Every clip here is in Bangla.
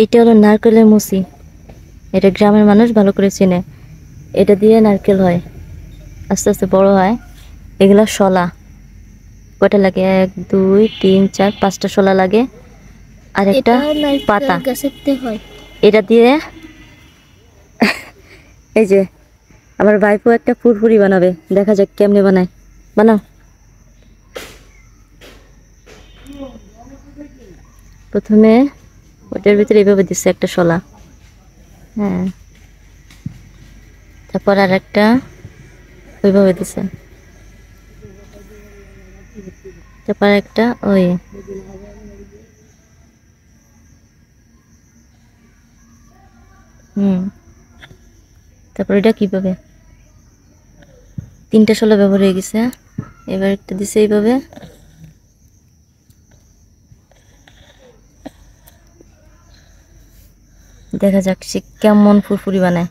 এটা হলো নারকেলের মুচি। এটা গ্রামের মানুষ ভালো করে চেনে। এটা দিয়ে নারকেল হয়, আস্তে আস্তে বড় হয়। এগুলা শলা। কয়টা লাগে? 1 2 3 4 5টা শলা লাগে। আর একটা পাতা এটা দিয়ে এই যে আমার ভাইপো একটা ফুরফুরি বানাবে, দেখা যাক কেমনে বানায়। বানাও। প্রথমে ওটার ভিতরে এইভাবে দিচ্ছে একটা শলা, হ্যাঁ, তারপর আর একটা ওইভাবে দিছে, তারপর একটা ওই তারপর এটা কিভাবে 3টা শলা ব্যবহার হয়ে গেছে। এবার একটা দিছে এইভাবে, দেখা যাক সে কেমন ফুরফুরি বানায়।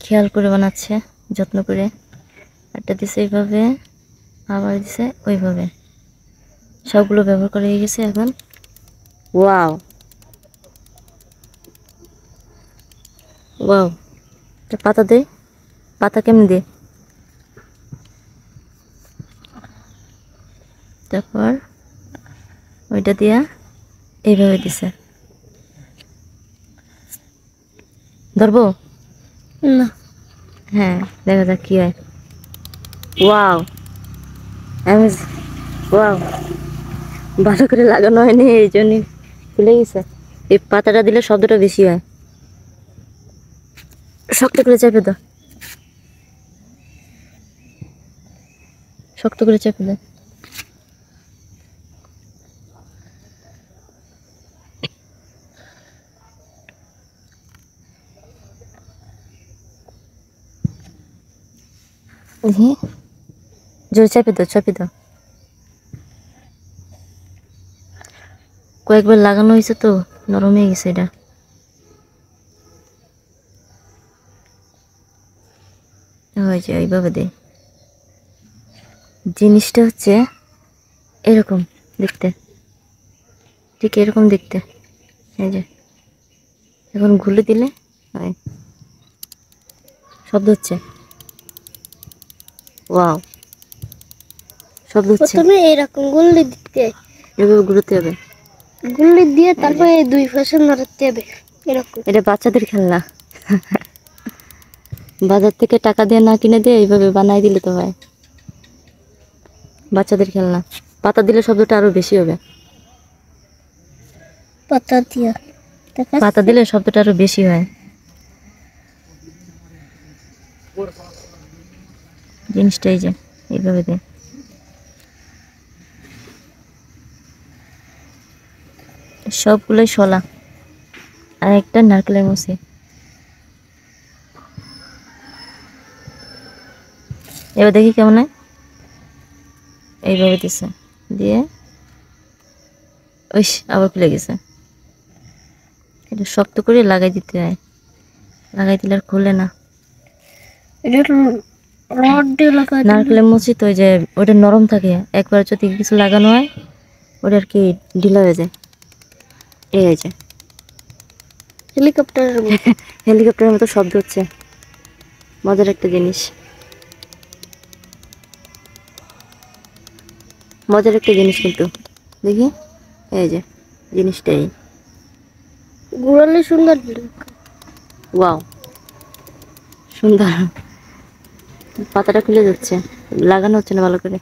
খেয়াল করে বানাচ্ছে, যত্ন করে। একটা দিছে এইভাবে, আবার দিছে ওইভাবে, সবগুলো ব্যবহার করে হয়ে গেছে। এখন ওয়াও ওয়াও, পাতা দে, পাতা কেমন দে। তারপর ওইটা দিয়া এইভাবে দিছে। ধরবো না? হ্যাঁ, দেখা যাক কি হয়। ওয়াও, ওয়াও, ভালো করে লাগানো হয়নি, এই জন্য খুলে গেছে। এই পাতাটা দিলে শব্দটা বেশি হয়। শক্ত করে চেপে দাও, শক্ত করে চেপে দাও। জোরে চেপে দাও, চেপে দাও। কয়েকবার লাগানো হয়েছে তো নরম হয়ে গেছে এটা। হয়েছে এইভাবে দে। জিনিসটা হচ্ছে এরকম দেখতে, ঠিক এরকম দেখতে। এই যে এখন ঘুলে দিলে হয়, শব্দ হচ্ছে। ওয়াও, শব্দ হচ্ছে। প্রথমে এরকম গুল্লি দিতে, এভাবে ঘুরতে হবে, গুল্লি দিয়ে তারপরে দুই পাশে নাড়াতে হবে এরকম। এটা বাচ্চাদের খেলনা। বাজার থেকে টাকা দিয়ে না কিনে দিয়ে এইভাবে বানাই দিলে তো হয়। বাচ্চাদের খেলনা। পাতা দিলে শব্দটা আরো বেশি হবে। পাতা দিয়া, পাতা দিলে শব্দটা আরো বেশি হয়। জিনিসটা এই যে এইভাবে দে। সবগুলোই শলা, আর একটা নারকেলের মুচি। এবার দেখি কেমন হয়। এইভাবে দিছে, দিয়ে ওই আবার খুলে গেছে। এটা শক্ত করে লাগাই দিতে হয়, লাগাই দিলে আর খুলে না। নারকেলের মুচি তো ওই যে ওটা নরম থাকে, একবার যদি কিছু লাগানো হয় ওটা আর কি ঢিলা হয়ে যায়। এই হয়েছে হেলিকপ্টারের মতো শব্দ হচ্ছে। মজার একটা জিনিস, মজার একটা জিনিস কিন্তু। দেখি এই যে জিনিসটাই ঘুরালে সুন্দর। ওয়াও, সুন্দর। পাতাটা খুলে যাচ্ছে, লাগানো হচ্ছে না ভালো করে।